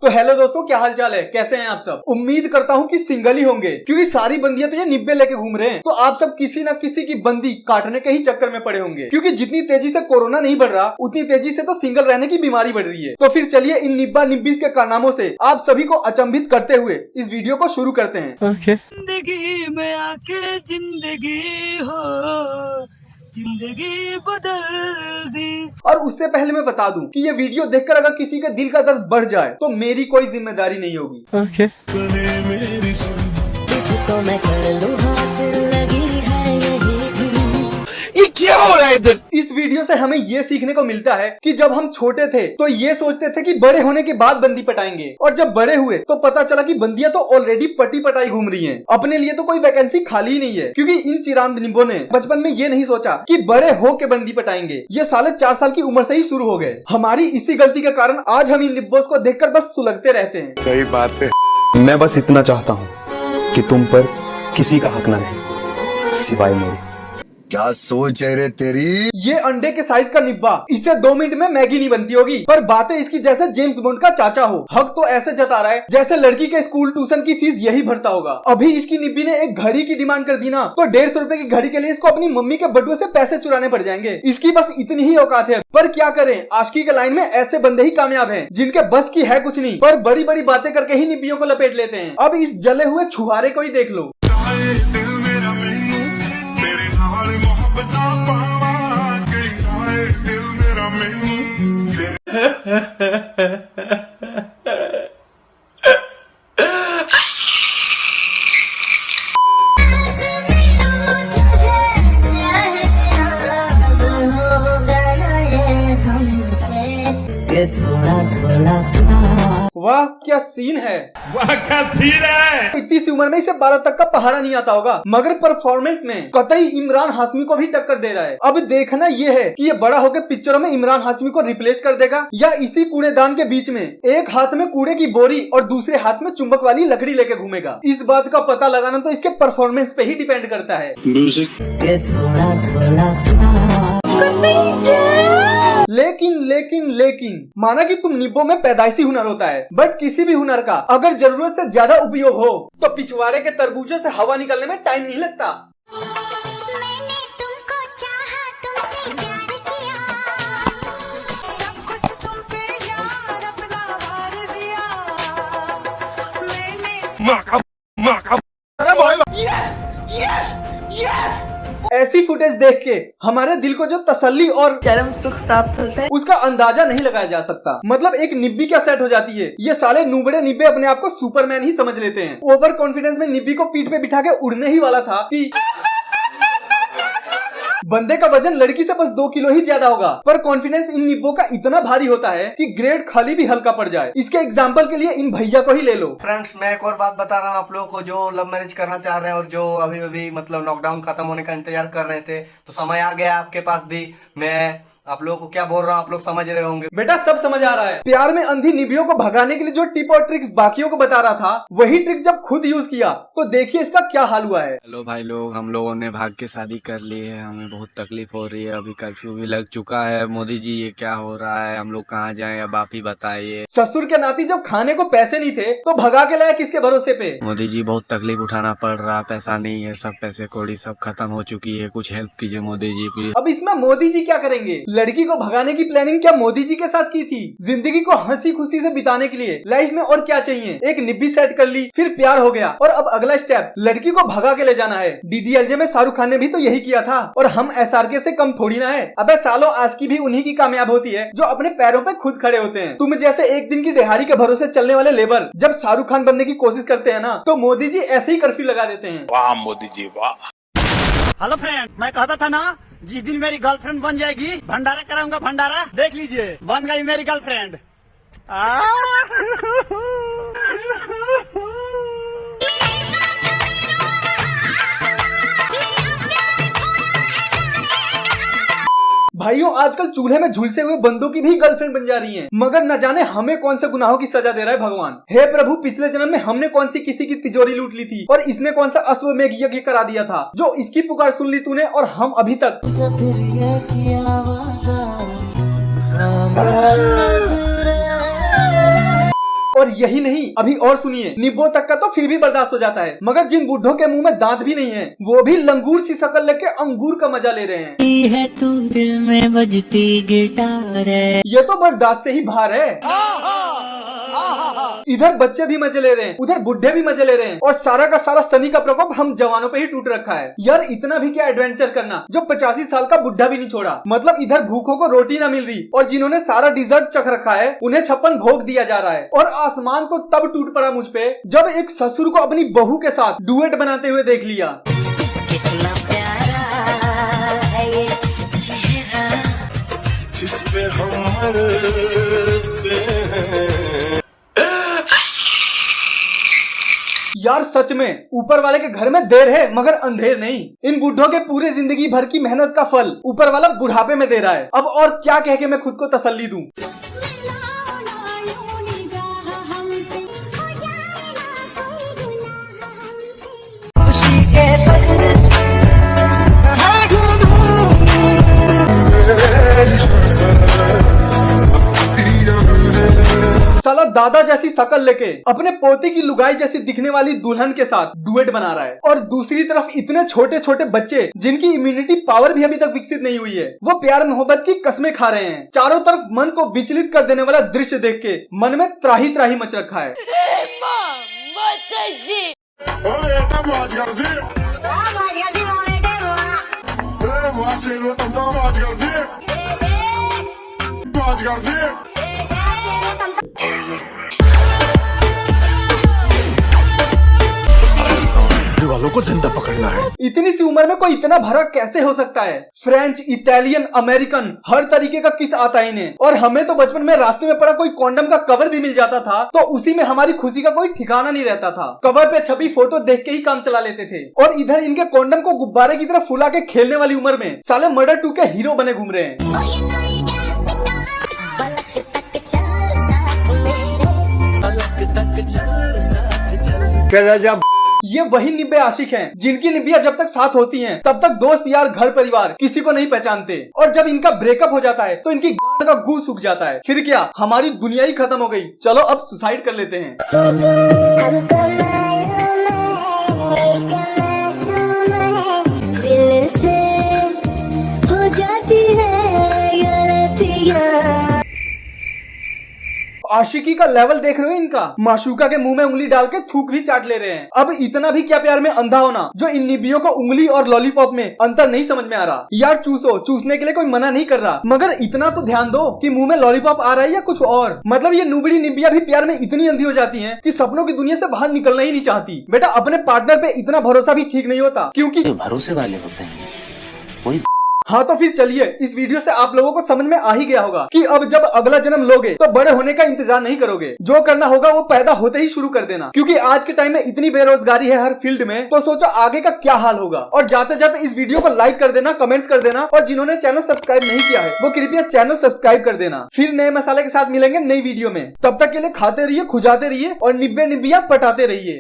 तो हेलो दोस्तों, क्या हाल चाल है, कैसे हैं आप सब। उम्मीद करता हूं कि सिंगल ही होंगे, क्योंकि सारी बंदियां तो ये निब्बे लेके घूम रहे हैं। तो आप सब किसी न किसी की बंदी काटने के ही चक्कर में पड़े होंगे, क्योंकि जितनी तेजी से कोरोना नहीं बढ़ रहा उतनी तेजी से तो सिंगल रहने की बीमारी बढ़ रही है। तो फिर चलिए इन निब्बा निब्बीस के कारनामों से आप सभी को अचंभित करते हुए इस वीडियो को शुरू करते हैं। जिंदगी में आके जिंदगी हो, जिंदगी बदल दी। और उससे पहले मैं बता दूं कि ये वीडियो देखकर अगर किसी का दिल का दर्द बढ़ जाए तो मेरी कोई जिम्मेदारी नहीं होगी। तुझको मैं कर लूं हासिल, लगी है यही ये क्या हो रहा है इधर। इस वीडियो से हमें ये सीखने को मिलता है कि जब हम छोटे थे तो ये सोचते थे कि बड़े होने के बाद बंदी पटाएंगे, और जब बड़े हुए तो पता चला कि बंदियां तो ऑलरेडी पटी पटाई घूम रही हैं। अपने लिए तो कोई वैकेंसी खाली ही नहीं है, क्योंकि इन चिरांद निब्बों ने बचपन में ये नहीं सोचा कि बड़े हो के बंदी पटाएंगे। ये साले 4 साल की उम्र से ही शुरू हो गए। हमारी इसी गलती के कारण आज हम इन निब्बोस को देखकर बस सुलगते रहते हैं। सही बात है। मैं बस इतना चाहता हूँ कि तुम पर किसी का हक न रहे सिवाय मेरे। क्या सोच है रे तेरी। ये अंडे के साइज का निब्बा, इससे 2 मिनट में मैगी नहीं बनती होगी, पर बातें इसकी जैसे जेम्स बॉन्ड का चाचा हो। हक तो ऐसे जता रहा है जैसे लड़की के स्कूल ट्यूशन की फीस यही भरता होगा। अभी इसकी निब्बी ने एक घड़ी की डिमांड कर दी ना, तो 150 रुपए की घड़ी के लिए इसको अपनी मम्मी के बटुए से पैसे चुराने पड़ जाएंगे। इसकी बस इतनी ही औकात है। पर क्या करें, आशिकी के लाइन में ऐसे बंदे ही कामयाब हैं जिनके बस की है कुछ नहीं, पर बड़ी बड़ी बातें करके ही निब्बियों को लपेट लेते हैं। अब इस जले हुए छुहारे को ही देख लो। वाह क्या सीन है, वाह क्या सीन है। इतनी सी उम्र में इसे 12 तक का पहाड़ा नहीं आता होगा, मगर परफॉर्मेंस में कतई इमरान हाशमी को भी टक्कर दे रहा है। अब देखना ये है कि ये बड़ा होकर पिक्चरों में इमरान हाशमी को रिप्लेस कर देगा, या इसी कूड़ेदान के बीच में एक हाथ में कूड़े की बोरी और दूसरे हाथ में चुंबक वाली लकड़ी लेके घूमेगा। इस बात का पता लगाना तो इसके परफॉर्मेंस पे ही डिपेंड करता है। लेकिन माना कि तुम निब्बों में पैदाइशी हुनर होता है, बट किसी भी हुनर का अगर जरूरत से ज्यादा उपयोग हो तो पिछवाड़े के तरबूजे से हवा निकलने में टाइम नहीं लगता। मैंने तुमको चाहा, तुमसे प्यार किया, सब कुछ तुम पे यार अपना वार दिया, मैंने ऐसी फुटेज देख के हमारे दिल को जो तसल्ली और चरम सुख प्राप्त होता है उसका अंदाजा नहीं लगाया जा सकता। मतलब एक निब्बी क्या सेट हो जाती है। ये साले नूबड़े निब्बे अपने आप को सुपरमैन ही समझ लेते हैं। ओवर कॉन्फिडेंस में निब्बी को पीठ पे बिठा के उड़ने ही वाला था कि बंदे का वजन लड़की से बस 2 किलो ही ज्यादा होगा, पर कॉन्फिडेंस इन निब्बों का इतना भारी होता है कि ग्रेड खाली भी हल्का पड़ जाए। इसके एग्जाम्पल के लिए इन भैया को ही ले लो। फ्रेंड्स, मैं एक और बात बता रहा हूँ आप लोगों को, जो लव मैरिज करना चाह रहे हैं और जो अभी अभी मतलब लॉकडाउन खत्म होने का इंतजार कर रहे थे, तो समय आ गया आपके पास भी। मैं आप लोगों को क्या बोल रहा हूँ, आप लोग समझ रहे होंगे। बेटा सब समझ आ रहा है। प्यार में अंधी निब्बियों को भगाने के लिए जो टिप और ट्रिक्स बाकियों को बता रहा था, वही ट्रिक जब खुद यूज किया तो देखिए इसका क्या हाल हुआ है। हेलो भाई लोग, हम लोगों ने भाग के शादी कर ली है, हमें बहुत तकलीफ हो रही है, अभी कर्फ्यू भी लग चुका है। मोदी जी ये क्या हो रहा है, हम लोग कहाँ जाएं, अब आप ही बताइए। ससुर के नाती जब खाने को पैसे नहीं थे तो भगा के लाया किसके भरोसे पे। मोदी जी बहुत तकलीफ उठाना पड़ रहा, पैसा नहीं है, सब पैसे कौड़ी सब खत्म हो चुकी है, कुछ हेल्प कीजिए मोदी जी प्लीज। अब इसमें मोदी जी क्या करेंगे। लड़की को भगाने की प्लानिंग क्या मोदी जी के साथ की थी। जिंदगी को हंसी खुशी से बिताने के लिए लाइफ में और क्या चाहिए। एक निब्बी सेट कर ली, फिर प्यार हो गया, और अब अगला स्टेप लड़की को भगा के ले जाना है। डीडीएलजे में शाहरुख खान ने भी तो यही किया था, और हम एसआरके से कम थोड़ी ना है। अबे सालों आशिकी भी उन्हीं की कामयाब होती है जो अपने पैरों पे खुद खड़े होते हैं। तुम जैसे एक दिन की दिहाड़ी के भरोसे चलने वाले लेबर जब शाहरुख खान बनने की कोशिश करते हैं ना, तो मोदी जी ऐसे ही कर्फ्यू लगा देते हैं। वाह मोदी जी वाह। हेलो फ्रेंड, मैं कहता था ना, जिस दिन मेरी गर्लफ्रेंड बन जाएगी भंडारा कराऊंगा, भंडारा देख लीजिए, बन गई मेरी गर्लफ्रेंड। भाइयों आजकल चूल्हे में झुलसे हुए बंदों की भी गर्लफ्रेंड बन जा रही हैं, मगर न जाने हमें कौन से गुनाहों की सजा दे रहा है भगवान। हे प्रभु, पिछले जन्म में हमने कौन सी किसी की तिजोरी लूट ली थी, और इसने कौन सा अश्वमेघ यज्ञ करा दिया था जो इसकी पुकार सुन ली तूने, और हम अभी तक और यही नहीं, अभी और सुनिए, निब्बों तक का तो फिर भी बर्दाश्त हो जाता है, मगर जिन बूढ़ों के मुंह में दांत भी नहीं है वो भी लंगूर सी शक्ल लेके अंगूर का मजा ले रहे हैं। है तू दिल में बजती गिटार है। ये तो बर्दाश्त से ही बाहर है। इधर बच्चे भी मजे ले रहे हैं, उधर बुढ़े भी मजे ले रहे हैं, और सारा का सारा सनी का प्रकोप हम जवानों पे ही टूट रखा है। यार इतना भी क्या एडवेंचर करना जो 85 साल का बुढ़ा भी नहीं छोड़ा। मतलब इधर भूखों को रोटी ना मिल रही और जिन्होंने सारा डिजर्ट चख रखा है उन्हें 56 भोग दिया जा रहा है। और आसमान तो तब टूट पड़ा मुझ पे जब एक ससुर को अपनी बहू के साथ डुएट बनाते हुए देख लिया। कितना प्यारा है ये चेहरा। जिस पे हम मरते हैं। यार सच में ऊपर वाले के घर में देर है मगर अंधेर नहीं। इन बूढ़ों के पूरे जिंदगी भर की मेहनत का फल ऊपर वाला बुढ़ापे में दे रहा है। अब और क्या कह के मैं खुद को तसल्ली दूं। साला दादा जैसी शकल लेके अपने पोते की लुगाई जैसी दिखने वाली दुल्हन के साथ डुएट बना रहा है, और दूसरी तरफ इतने छोटे छोटे बच्चे जिनकी इम्यूनिटी पावर भी अभी तक विकसित नहीं हुई है वो प्यार मोहब्बत की कस्में खा रहे हैं। चारों तरफ मन को विचलित कर देने वाला दृश्य देख के मन में त्राही त्राही मच रखा है। वालों को जिंदा पकड़ना है। इतनी सी उम्र में कोई इतना भरा कैसे हो सकता है? फ्रेंच, इटालियन, अमेरिकन, हर तरीके का किस आता इन्हें। और हमें तो बचपन में रास्ते में पड़ा कोई कॉन्डम का कवर भी मिल जाता था तो उसी में हमारी खुशी का कोई ठिकाना नहीं रहता था। कवर पे छपी फोटो देख के ही काम चला लेते थे। और इधर इनके कॉन्डम को गुब्बारे की तरह फुला के खेलने वाली उम्र में साले मर्डर 2 के हीरो बने घूम रहे हैं। ये वही निब्बे आशिक हैं जिनकी निब्बिया जब तक साथ होती हैं तब तक दोस्त यार घर परिवार किसी को नहीं पहचानते, और जब इनका ब्रेकअप हो जाता है तो इनकी गांड का गू सूख जाता है। फिर क्या, हमारी दुनिया ही खत्म हो गई। चलो अब सुसाइड कर लेते हैं। दिल से हो जाती है गलतियां। आशिकी का लेवल देख रहे हो इनका? माशूका के मुंह में उंगली डाल के थूक भी चाट ले रहे हैं। अब इतना भी क्या प्यार में अंधा होना जो इन निबियों को उंगली और लॉलीपॉप में अंतर नहीं समझ में आ रहा। यार चूसो, चूसने के लिए कोई मना नहीं कर रहा, मगर इतना तो ध्यान दो कि मुंह में लॉलीपॉप आ रहा है या कुछ और। मतलब ये नुबड़ी निबिया भी प्यार में इतनी अंधी हो जाती है कि सपनों की दुनिया से बाहर निकलना ही नहीं चाहती। बेटा अपने पार्टनर पे इतना भरोसा भी ठीक नहीं होता, क्योंकि भरोसे वाले होते हैं कोई। हाँ तो फिर चलिए, इस वीडियो से आप लोगों को समझ में आ ही गया होगा कि अब जब अगला जन्म लोगे तो बड़े होने का इंतजार नहीं करोगे। जो करना होगा वो पैदा होते ही शुरू कर देना, क्योंकि आज के टाइम में इतनी बेरोजगारी है हर फील्ड में, तो सोचो आगे का क्या हाल होगा। और जाते जाते इस वीडियो को लाइक कर देना, कमेंट्स कर देना, और जिन्होंने चैनल सब्सक्राइब नहीं किया है वो कृपया चैनल सब्सक्राइब कर देना। फिर नए मसाले के साथ मिलेंगे नई वीडियो में। तब तक के लिए खाते रहिए, खुजाते रहिए और निब्बे निब्बियां पटाते रहिए।